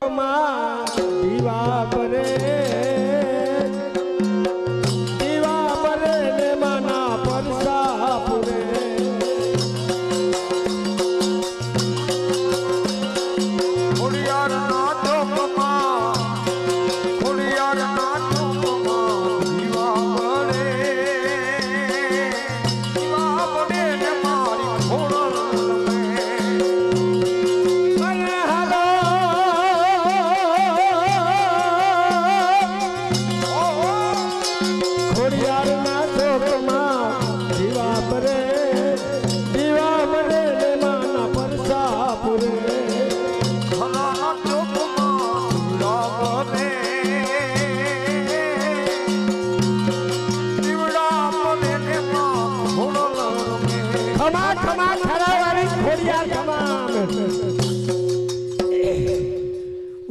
ચોકમાં દીવા બરે ને માના પરસા પૂરે ખોડિયારના ચોકમાં ખોડિયારના ચોકમાં દીવા બરે ને મારી ખોડલ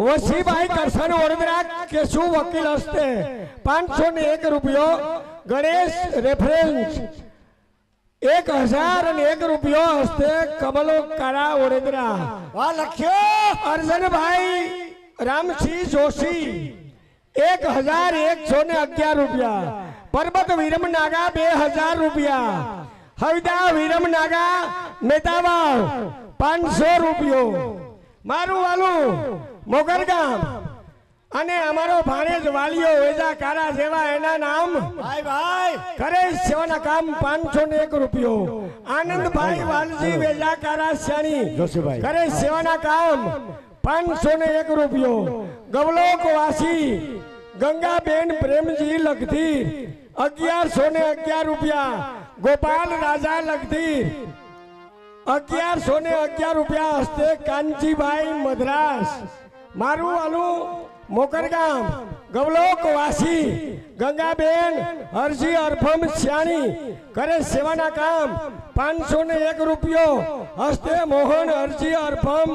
વસીભાઈ કરશન વડોદરા કેશુ વકીલ હસ્તે 501 રૂપિયો ગણેશ રેફરન્સ 1001 રૂપિયો હસ્તે કમલો કારા વડોદરા વાહ લખ્યો અર્જનભાઈ રામસિંહ જોશી 1111 રૂપિયા પરબત વિરમ નાગા 2000 રૂપિયા હવિદા વિરમ નાગા મેતાવાવ 500 રૂપિયો મારું વાલું મોગર ગામ અને અમારો ભાણેજ વાલીઓ વેજા કારા જેવા એના નામ ભાઈ ભાઈ કરે સેવાના કામ 501 રૂપિયો આનંદભાઈ વાલજી વેજા કારા શ્યાણી જોશીભાઈ કરે સેવાના કામ 501 રૂપિયો ગવલોક વાસી ગંગાબેન પ્રેમજી લખધીર 1111 રૂપિયા ગોપાલ રાજા લખધીર 1111 રૂપિયા હસ્તે કાંચીભાઈ મદ્રાસ મારું વાલું મોકરગામ ગવલોક વાસી ગંગાબેન હરજી અરફમ શ્યાણી કરે સેવાના કામ 501 રૂપિયો હસ્તે મોહન હરજી અરફમ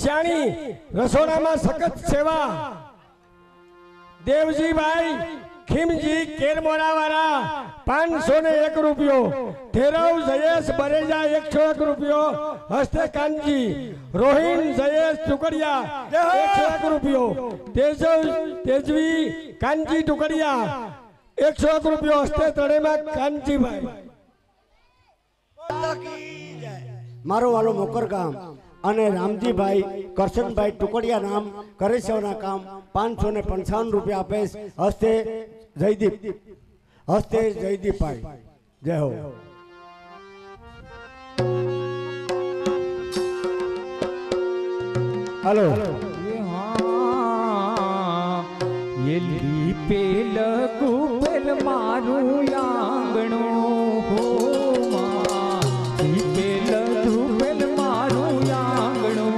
શ્યાણી રસોડામાં સખત સેવા દેવજીભાઈ ખીમજી કેરમોરાવાળા 501 રૂપિયો ઠેરવ જયેશ બરેજા 101 રૂપિયો હસ્તે કાનજી રોહિન જયેશ ટુકડિયા 101 રૂપિયો તેજવી કાનજી ટુકડિયા 101 રૂપિયો હસ્તે તળેમાં કાનજીભાઈ મારો વાલો મોકર ગામ અને રામજીભાઈ કરશનભાઈ ટુકડિયા નામ કરે સેવાના કામ 555 રૂપિયા આપે હસ્તે જયદીપભાઈ જય હો हेलो ये पेल गुपेल मारू आंगणो हो पेल गुपेल मारू आंगणो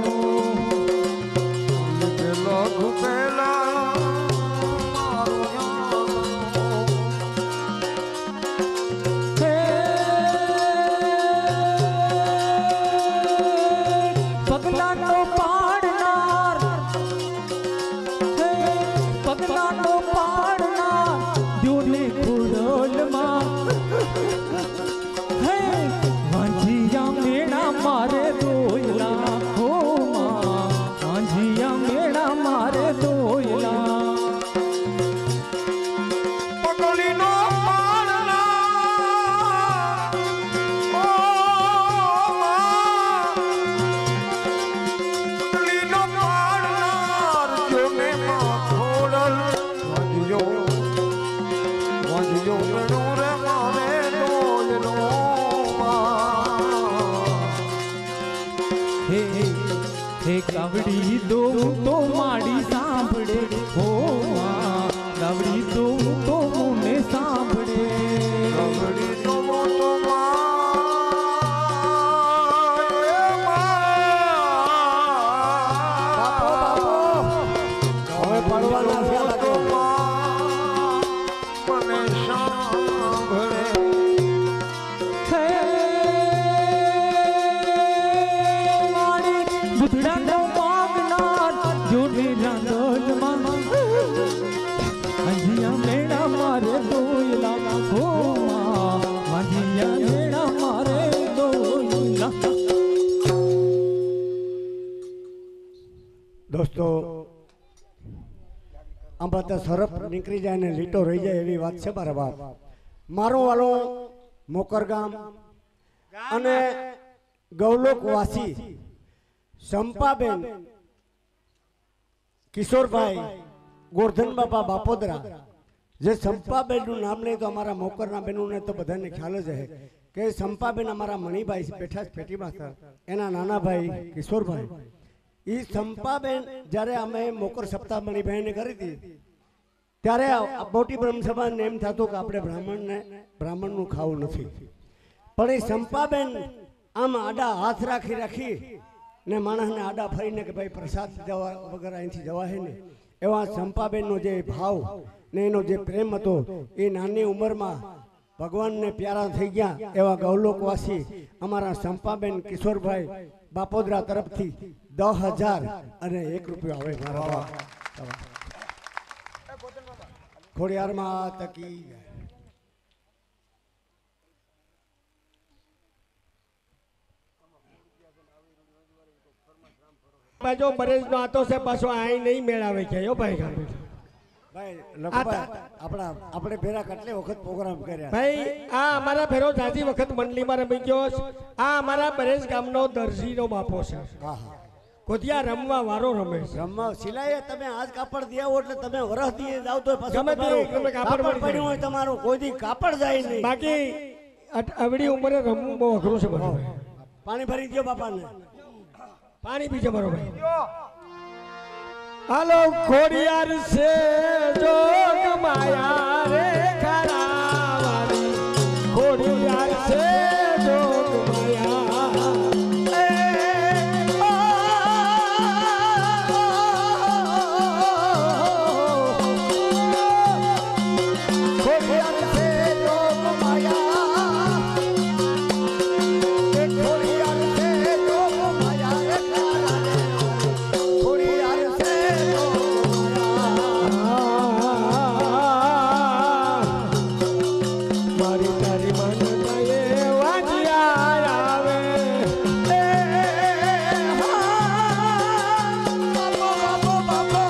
गावड़ी दो तो माड़ी सांभड़े हो गावड़ी दो तो मुने सांभड़े गावड़ी दो तो આમાં તો સરપ નીકળી જાય ને લીટો રહી જાય એવી વાત છે મારા બાપ. મારું વાલું મોકર ગામ અને ગૌલોકવાસી સંપાબેન કિશોરભાઈ ગોરધન બાપા બાપોદરા. જે સંપાબેનનું નામ લઈ તો અમારા મોકરના બેનોને તો બધાને ખ્યાલ જ છે કે સંપાબેન અમારા મણિભાઈ બેઠા જ પેટીમાં સર, એના નાના ભાઈ કિશોરભાઈ. એ સંપાબેન જ્યારે અમે મોકર સપ્તાહ મણિભાઈને કરી હતી ત્યારે મોટી બ્રહ્મસભાને એમ થતું કે આપણે બ્રાહ્મણનું ખાવું નથી, પણ એ સંપાબેન આમ આડા હાથ રાખી ને માણસને આડા ફરીને કે ભાઈ પ્રસાદ જવા વગર અહીંથી જવાય ને, એવા સંપાબેનનો જે ભાવ ને એનો જે પ્રેમ હતો એ નાની ઉંમરમાં ભગવાનને પ્યારા થઈ ગયા. એવા ગૌલોકવાસી અમારા સંપાબેન કિશોરભાઈ બાપોદરા તરફથી 10,000 અને 1 રૂપિયો આવે મારા બાપ. ખોડિયારમાં તકી બાજુ બરેજ નો આતો છે પાછો આઈ નહીં મેળાવે છે યો ભાઈ. ભાઈ લખભાઈ આપણે ભેરા કેટલી વખત પ્રોગ્રામ કર્યા ભાઈ. આ અમારા ભેરો જાજી વખત મંડલીમાં રમી ગયો. આ અમારા બરેજ ગામનો દરજીનો બાપો છે. હા હા, કોતિયા રમવા વારો રમે છે. રમવા સિલાઈએ તમે આજ કાપડ દિયાવો એટલે તમે વરસ દીએ જાવ તો પાછું ગમે તે તમે કાપડ મળી પડ્યું હોય તમારું કોઈ દી કાપડ જાય નહીં. બાકી અવડી ઉંમરે રમવું બહુ અઘરું છે મારો ભાઈ. પાણી ભરી દો બાપાને. પાણી પીજે મારો ભાઈ. હાલો ખોડિયાર છે જોગ માયા રે ખરાવારી, ખોડિયાર છે જોગ માયા ખોડિયાર છે જોગ માયા, ખોડિયાર છે જોગ માયા રે ખોડિયાર છે મારી તારી મન ગયે વાજિયા આવે બાપો બાપો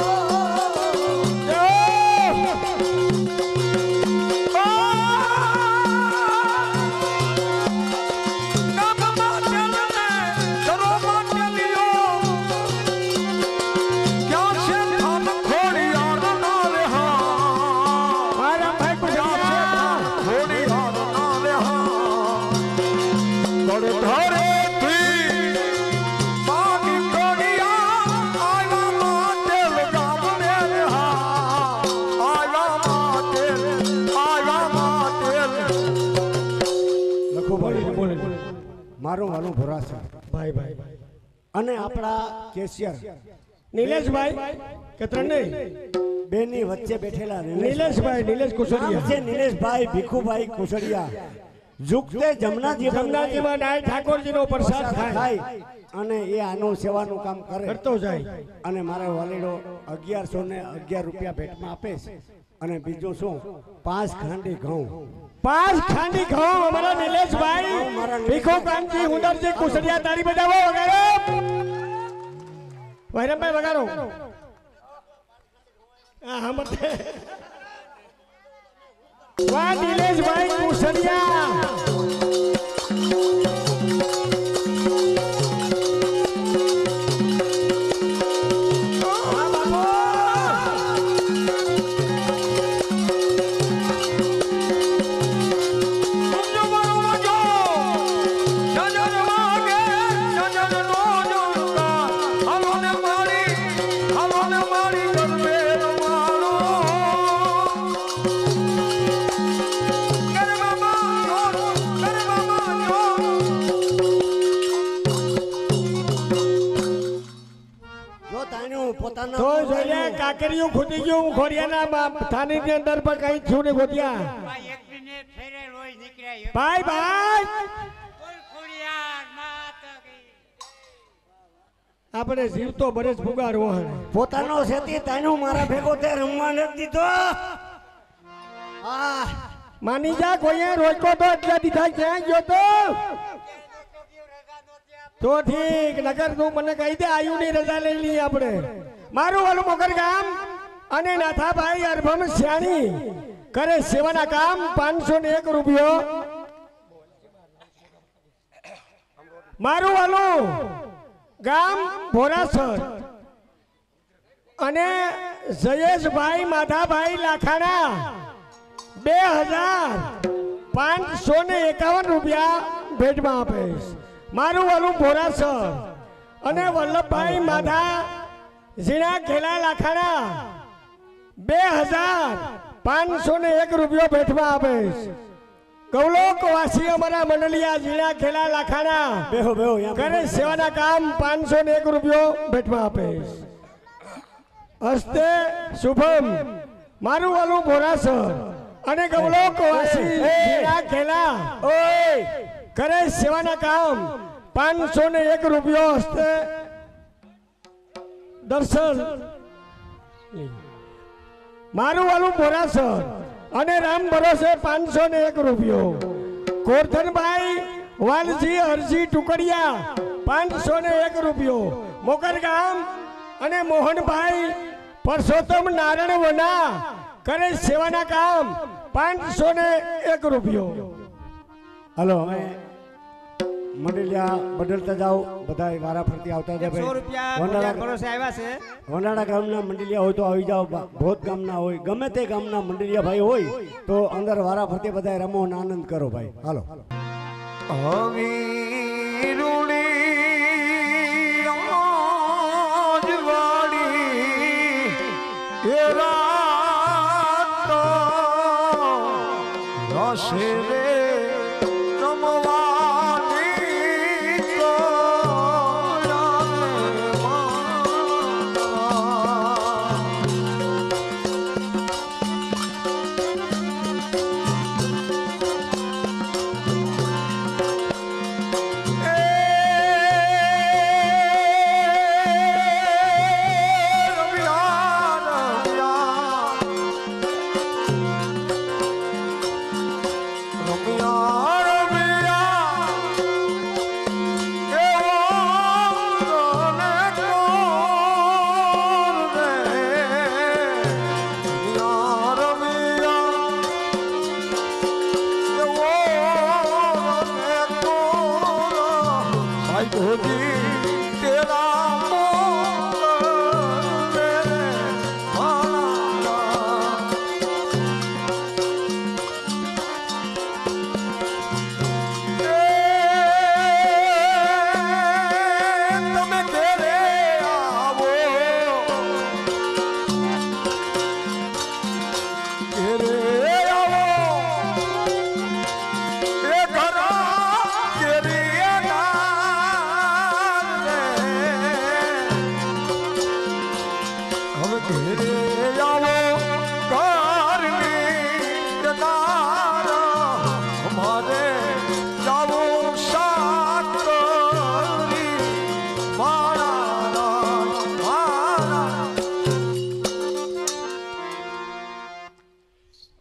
મારું વાલું ભરાસા ભાઈ ભાઈ અને આપણા કેશિયર નિલેશભાઈ કે ત્રણે બેની વચ્ચે બેઠેલા નિલેશભાઈ નિલેશ કુસડિયા છે. નિલેશભાઈ ભીખુભાઈ કુસડિયા ઝુકતે જમનાજીમાં ડાય ઠાકોરજીનો પ્રસાદ થાય અને એ આનું સેવાનું કામ કરે કરતો જાય. અને મારા વાલીડો 1111 રૂપિયા ભેટમાં આપે છે. અને બીજું શું 5 ખાંડી ઘઉં 5 ખાંડી ઘઉં અમારા નિલેશભાઈ ભીખો કામજી હુંદરજી કુસડિયા તાળી બજાવો વગાડો વૈરમભાઈ વગાડો. હા મતે વાહ નિલેશભાઈ કુસડિયા તો જોઈએ કાકરીયું ખૂટી ગયું ખોડિયાના થાનીની અંદર પર કઈ થયું ને ગોતિયા ભાઈ ભાઈ આપણે જીવતો બરેજ ફુગારો પોતાનો સેતી તાનું મારા ભેગો તે રમવા નથી દીધો. માની જા કોઈ રોજકો તો એટલા દીધા ક્યાં ગયો તો ઠીક નગર તું મને કહી દે આયુ ની રજા લઈ લઈએ આપણે. મારું વાલું મોકર ગામ અને નાથાભાઈ અરભમ શ્યાણી કરે સેવાના કામ 501 રૂપિયો. મારું વાલું ગામ ભોરાસર અને જયેશભાઈ માધાભાઈ લાખાણા 2551 રૂપિયા ભેટમાં આપીશ. મારું વાલું ભોરાસર અને વલ્લભભાઈ માધા ઝીણા ખેલા લાખાણા 2501 રૂપિયો ભેટમાં આપીશ. ગૌલોકવાસી અમારા મંડલિયા ઝીણા ખેલા લાખાણા બેહો બેહો કરે સેવાના કામ 501 રૂપિયો ભેટમાં આપીશ. હસ્તે શુભમ મારું વાલું ભોરાસર અને ગૌલોકવાસી ઝીણા ખેલા કરે સેવાના કામ 501 રૂપિયો હસ્તે દર્શન મારું વાલું ભોરાસર અને રામ ભરોસે 501 રૂપિયો. ગોરધનભાઈ વાલજી હરજી ટુકડિયા 501 રૂપિયો. મોકર ગામ અને મોહનભાઈ પરસોત્તમ નારાયણ વના કરે સેવાના કામ 501 રૂપિયો. હાલો હવે મંડલિયા બદલતા જાઓ, બધા વારા ફરતી આવતા જાય. 100 રૂપિયા ભરોસે આવ્યા છે. વંડાળા ગામના મંડલિયા હોય તો આવી જાઓ, ભોત ગામના હોય ગમે તે ગામના મંડલિયા ભાઈ હોય તો અંદર વારા ફરતી બધા રમો અને આનંદ કરો ભાઈ. હાલો હવીરુણી રાજવાડી એ રાત રસે રે રમવાની તો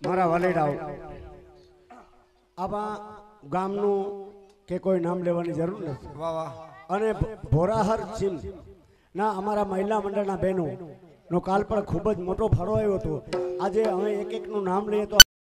મારા વાલેડાઓ, આમાં ગામનું કે કોઈ નામ લેવાની જરૂર નથી. વાહ વાહ. અને ભોરાહર ચીમ ના અમારા મહિલા મંડળના બહેનો નો કાલ પણ ખૂબ જ મોટો ફાળો આવ્યો હતો. આજે અમે એક એકનું નામ લઈએ તો